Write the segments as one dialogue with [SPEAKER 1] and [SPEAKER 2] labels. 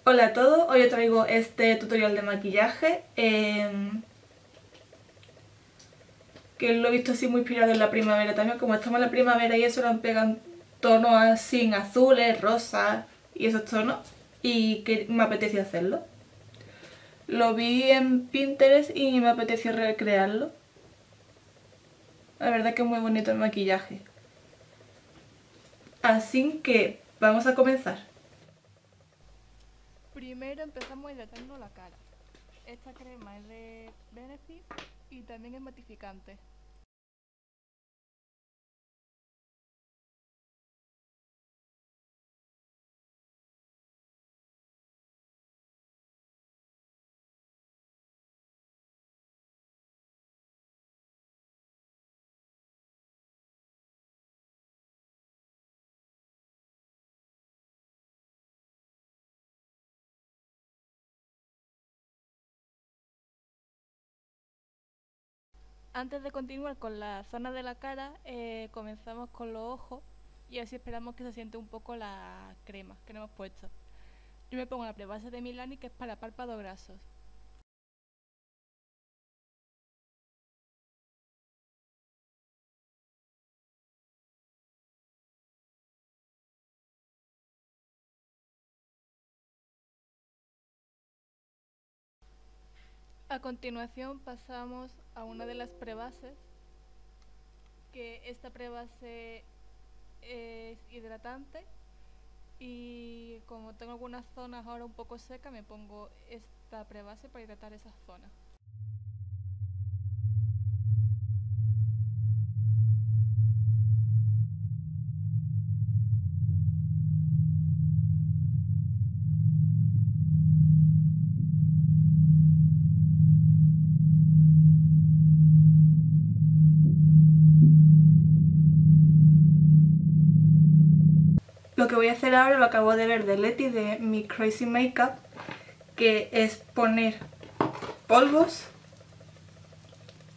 [SPEAKER 1] Hola a todos, hoy os traigo este tutorial de maquillaje que lo he visto así muy inspirado en la primavera también. Como estamos en la primavera y eso, le han pegado tonos así azules, rosas y esos tonos, y que me apetecía hacerlo. Lo vi en Pinterest y me apeteció recrearlo. La verdad que es muy bonito el maquillaje. Así que vamos a comenzar.
[SPEAKER 2] Primero empezamos hidratando la cara. Esta crema es de Benefit y también es matificante. Antes de continuar con la zona de la cara, comenzamos con los ojos y así esperamos que se siente un poco la crema que nos hemos puesto. Yo me pongo la prebase de Milani, que es para párpados grasos. A continuación pasamos a una de las prebases, que esta prebase es hidratante, y como tengo algunas zonas ahora un poco secas, me pongo esta prebase para hidratar esas zonas.
[SPEAKER 1] Lo que voy a hacer ahora lo acabo de ver de Leti de Mi Crazy Makeup, que es poner polvos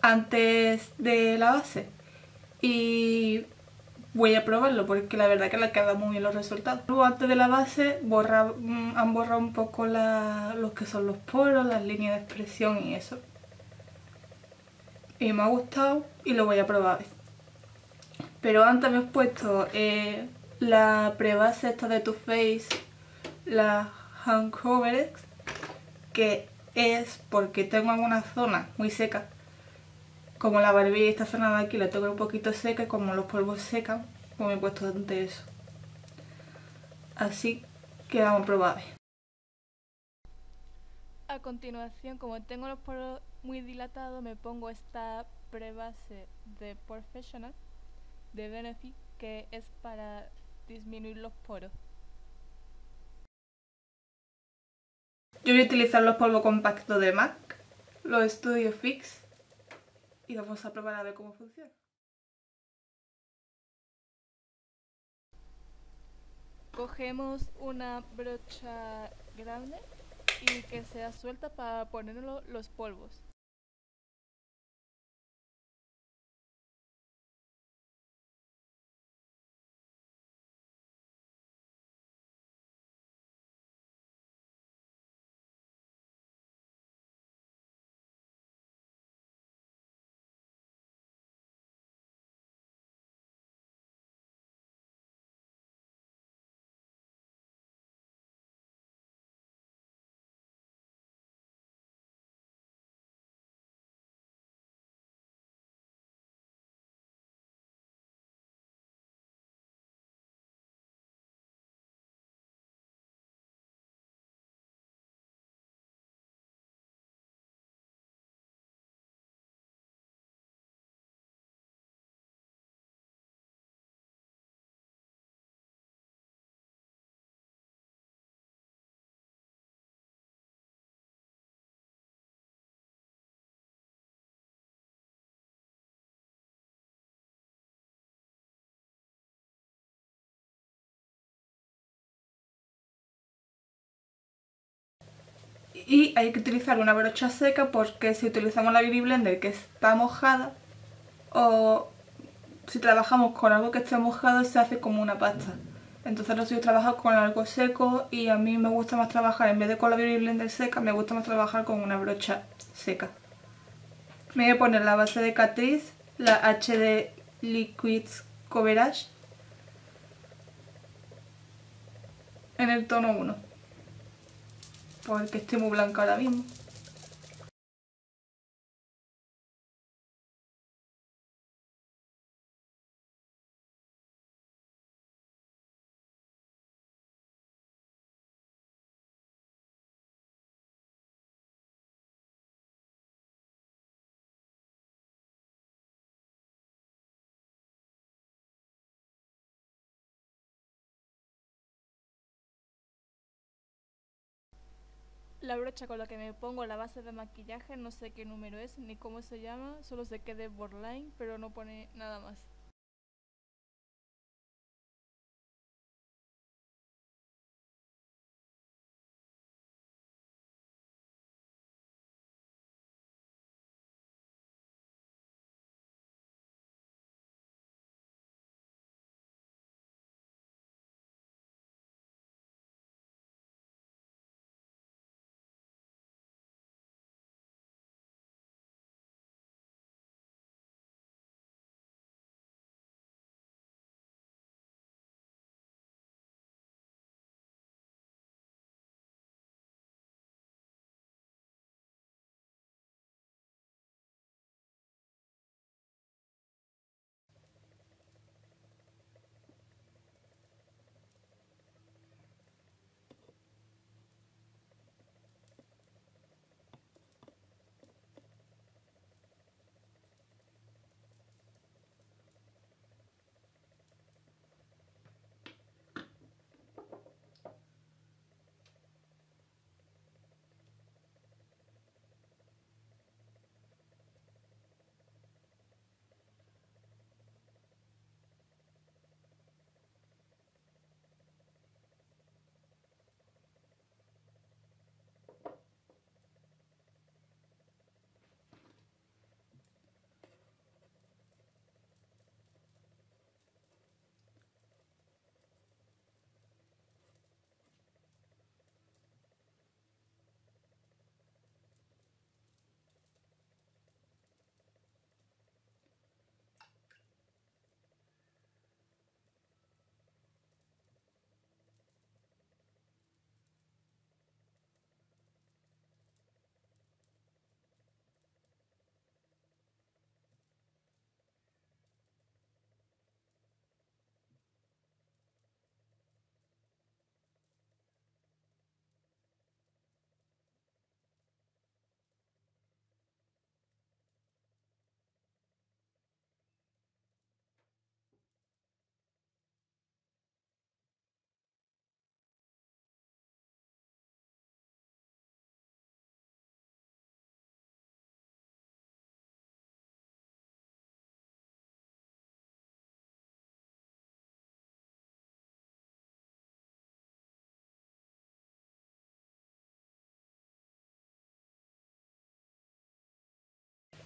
[SPEAKER 1] antes de la base. Y voy a probarlo porque la verdad que le quedan muy bien los resultados. Luego antes de la base han borrado un poco los que son los poros, las líneas de expresión y eso. Y me ha gustado y lo voy a probar. Pero antes me he puesto la prebase esta de Too Faced, la Hand Coverage, que es porque tengo algunas zonas muy secas, como la barbilla y esta zona de aquí la tengo un poquito seca, y como los polvos secan, pues me he puesto antes eso. Así que vamos a probar.
[SPEAKER 2] A continuación, como tengo los poros muy dilatados, me pongo esta prebase de Professional de Benefit, que es para disminuir los poros.
[SPEAKER 1] Yo voy a utilizar los polvos compactos de MAC, los Studio Fix, y vamos a probar a ver cómo funciona.
[SPEAKER 2] Cogemos una brocha grande y que sea suelta para ponernos los polvos.
[SPEAKER 1] Y hay que utilizar una brocha seca porque si utilizamos la Beauty Blender que está mojada, o si trabajamos con algo que esté mojado, se hace como una pasta. Entonces lo suyo es trabajar con algo seco y a mí me gusta más trabajar, en vez de con la Beauty Blender seca, me gusta más trabajar con una brocha seca. Me voy a poner la base de Catrice, la HD Liquids Coverage, en el tono 1, porque estoy muy blanca ahora mismo.
[SPEAKER 2] La brocha con la que me pongo la base de maquillaje no sé qué número es ni cómo se llama, solo sé que es de Borderline, pero no pone nada más.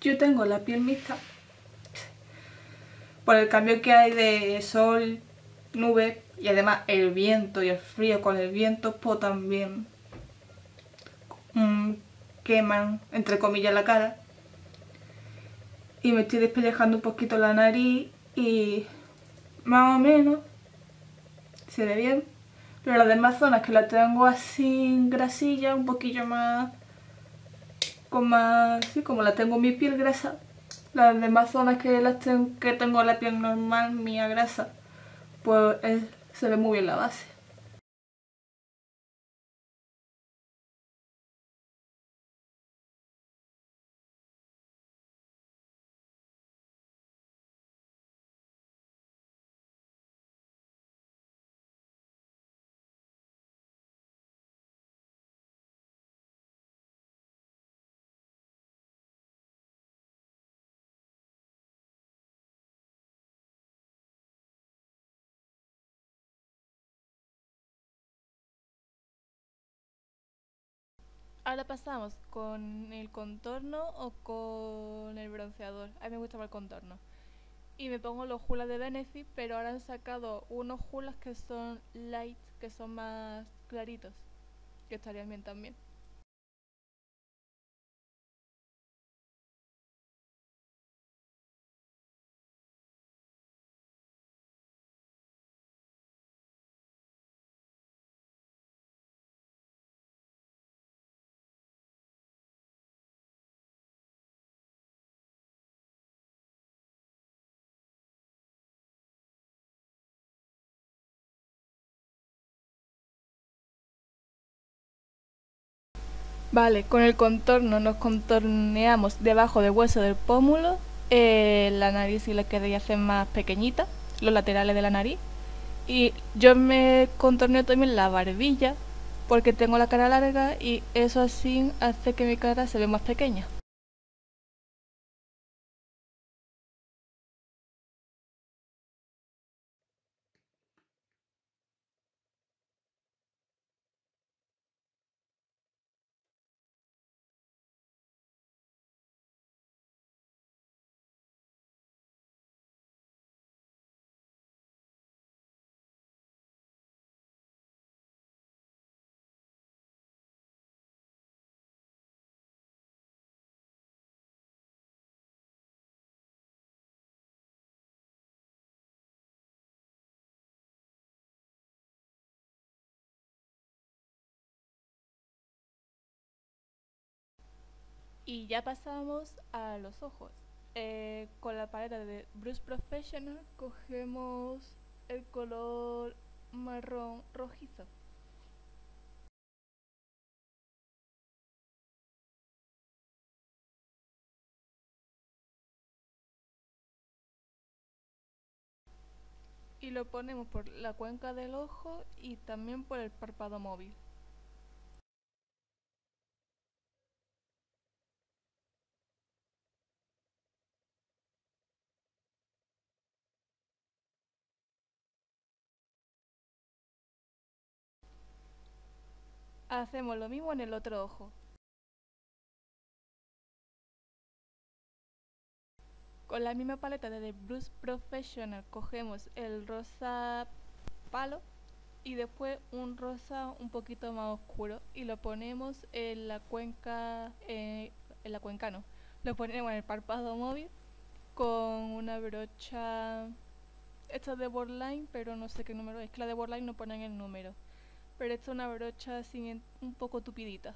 [SPEAKER 1] Yo tengo la piel mixta por el cambio que hay de sol, nube y además el viento y el frío con el viento pues también queman entre comillas la cara y me estoy despellejando un poquito la nariz y más o menos se ve bien, pero las demás zonas que las tengo así grasilla, un poquillo más con más, sí, como la tengo mi piel grasa, las demás zonas que que tengo la piel normal mía grasa, pues se ve muy bien la base.
[SPEAKER 2] Ahora pasamos con el contorno o con el bronceador. A mí me gusta más el contorno. y me pongo los Hulas de Benefit, pero ahora han sacado unos Hulas que son light, que son más claritos, que estarían bien también. Vale, con el contorno nos contorneamos debajo del hueso del pómulo, la nariz si la queréis hacer más pequeñita, los laterales de la nariz. Y yo me contorneo también la barbilla porque tengo la cara larga y eso así hace que mi cara se vea más pequeña. Y ya pasamos a los ojos. Con la paleta de Brush Professional cogemos el color marrón rojizo. Y lo ponemos por la cuenca del ojo y también por el párpado móvil. Hacemos lo mismo en el otro ojo. Con la misma paleta de The Brush Professional cogemos el rosa palo y después un rosa un poquito más oscuro y lo ponemos en la cuenca, en la cuenca no, lo ponemos en el párpado móvil con una brocha, esta es de Borderline pero no sé qué número es, que la de Borderline no ponen el número, pero esta es una brocha así un poco tupidita.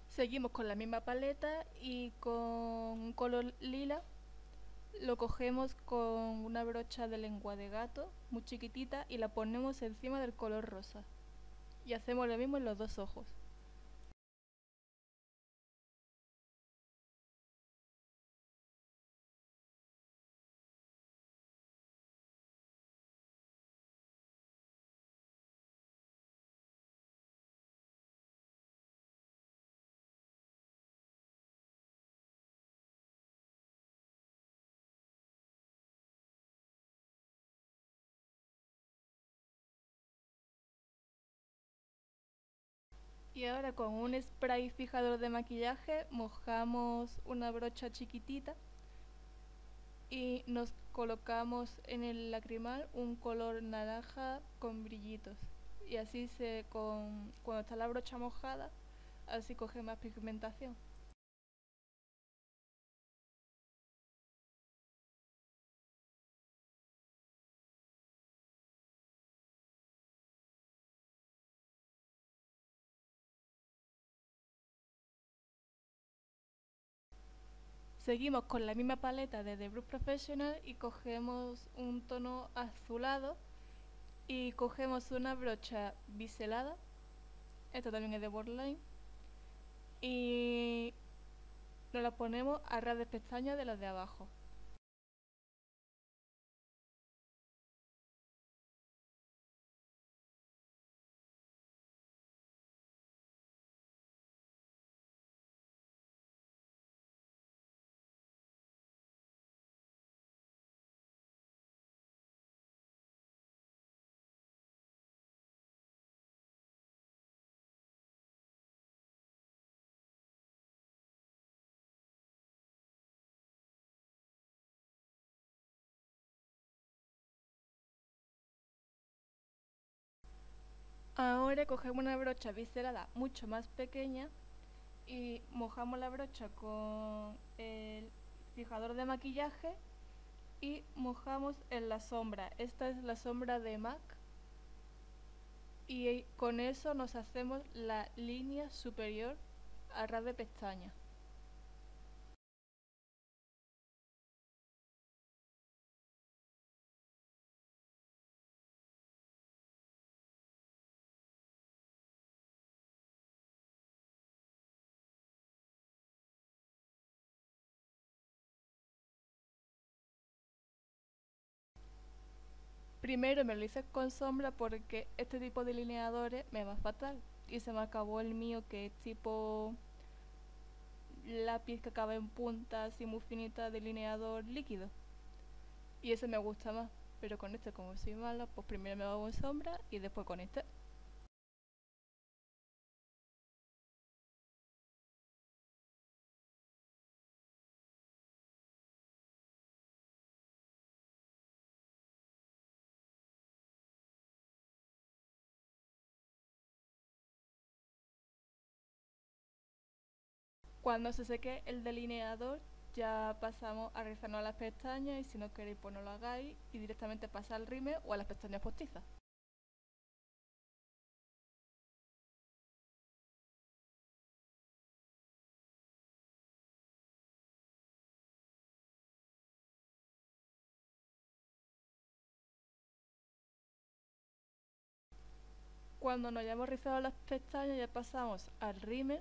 [SPEAKER 2] Seguimos con la misma paleta y con un color lila lo cogemos con una brocha de lengua de gato muy chiquitita y la ponemos encima del color rosa. Y hacemos lo mismo en los dos ojos. Y ahora con un spray fijador de maquillaje mojamos una brocha chiquitita y nos colocamos en el lacrimal un color naranja con brillitos. Y así cuando está la brocha mojada, así coge más pigmentación. Seguimos con la misma paleta de The Brush Professional y cogemos un tono azulado y cogemos una brocha biselada, esta también es de Borderline, y nos la ponemos a ras de pestañas de las de abajo. Ahora cogemos una brocha biselada mucho más pequeña y mojamos la brocha con el fijador de maquillaje y mojamos en la sombra. Esta es la sombra de MAC y con eso nos hacemos la línea superior a ras de pestaña. Primero me lo hice con sombra porque este tipo de delineadores me va fatal y se me acabó el mío, que es tipo lápiz que acaba en punta así muy finita, delineador líquido, y ese me gusta más. Pero con este, como soy mala, pues primero me hago en sombra y después con este. Cuando se seque el delineador ya pasamos a rizarnos las pestañas, y si no queréis pues no lo hagáis y directamente pasa al rímel o a las pestañas postizas. Cuando nos hayamos rizado las pestañas ya pasamos al rímel,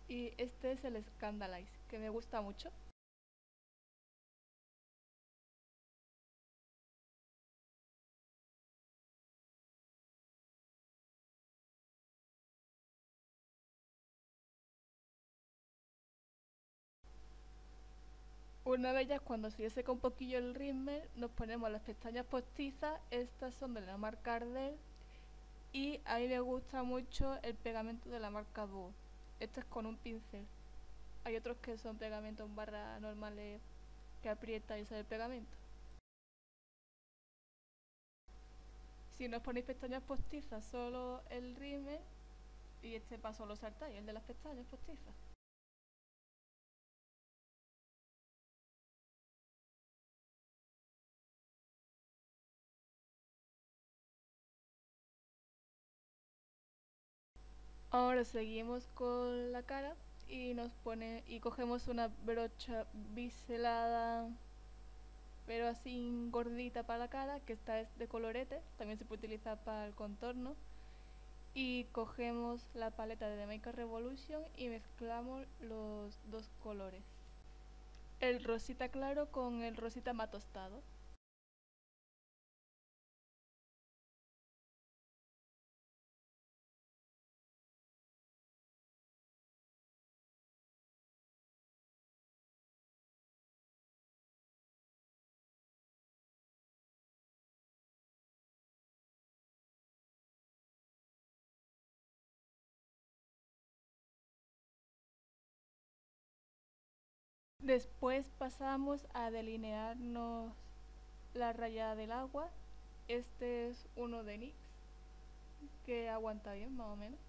[SPEAKER 2] y este es el Scandalize, que me gusta mucho. Una vez ya cuando se seca un poquillo el rímel, nos ponemos las pestañas postizas. Estas son de la marca Ardell y a mí me gusta mucho el pegamento de la marca Duo. Este es con un pincel. Hay otros que son pegamentos en barra normales que aprieta y sale el pegamento. Si no os ponéis pestañas postizas, solo el rímel, y este paso lo saltáis, el de las pestañas postizas. Ahora seguimos con la cara y cogemos una brocha biselada pero así gordita para la cara, que esta es de colorete, también se puede utilizar para el contorno. Y cogemos la paleta de The Makeup Revolution y mezclamos los dos colores, el rosita claro con el rosita más tostado. Después pasamos a delinearnos la raya del agua. Este es uno de NYX que aguanta bien, más o menos.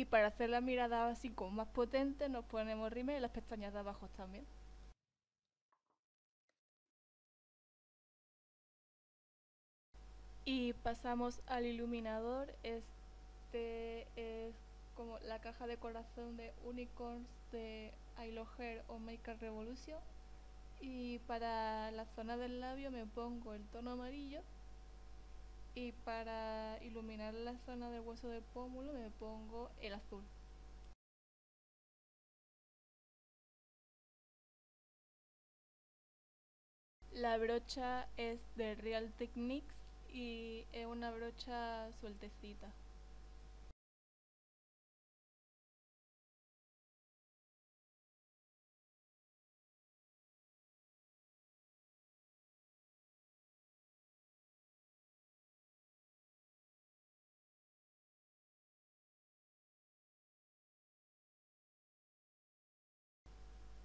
[SPEAKER 2] para hacer la mirada así como más potente nos ponemos rímel en las pestañas de abajo también. Y pasamos al iluminador. Este es como la caja de corazón de Unicorns de Eyelogger o Makeup Revolution. Y para la zona del labio me pongo el tono amarillo. Y para iluminar la zona del hueso del pómulo me pongo el azul. La brocha es de Real Techniques y es una brocha sueltecita.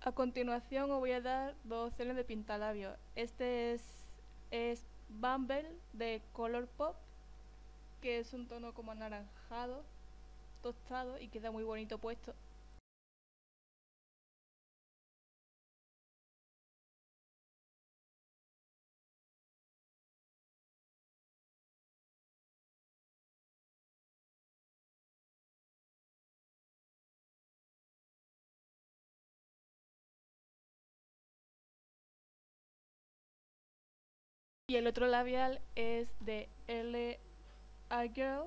[SPEAKER 2] A continuación os voy a dar dos opciones de pintalabios. Este es Bumble de Colourpop, que es un tono como anaranjado, tostado y queda muy bonito puesto. Y el otro labial es de L A Girl,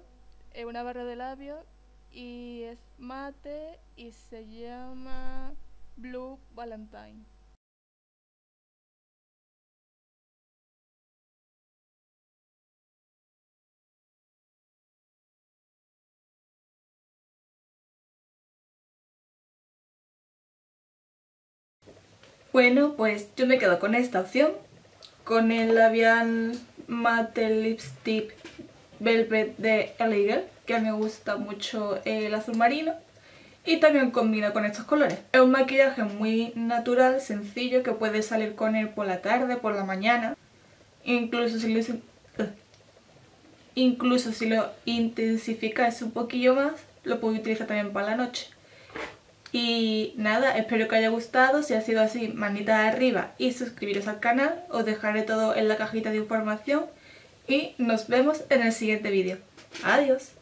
[SPEAKER 2] es una barra de labios y es mate y se llama Blue Valentine.
[SPEAKER 1] Bueno, pues yo me quedo con esta opción, con el labial Matte Lipstick Velvet de Illegal, que a mí me gusta mucho el azul marino y también combina con estos colores. Es un maquillaje muy natural, sencillo, que puedes salir con él por la tarde, por la mañana, incluso si lo intensificas un poquillo más, lo puedes utilizar también para la noche. Y nada, espero que os haya gustado. Si ha sido así, manita arriba y suscribiros al canal. Os dejaré todo en la cajita de información y nos vemos en el siguiente vídeo. Adiós.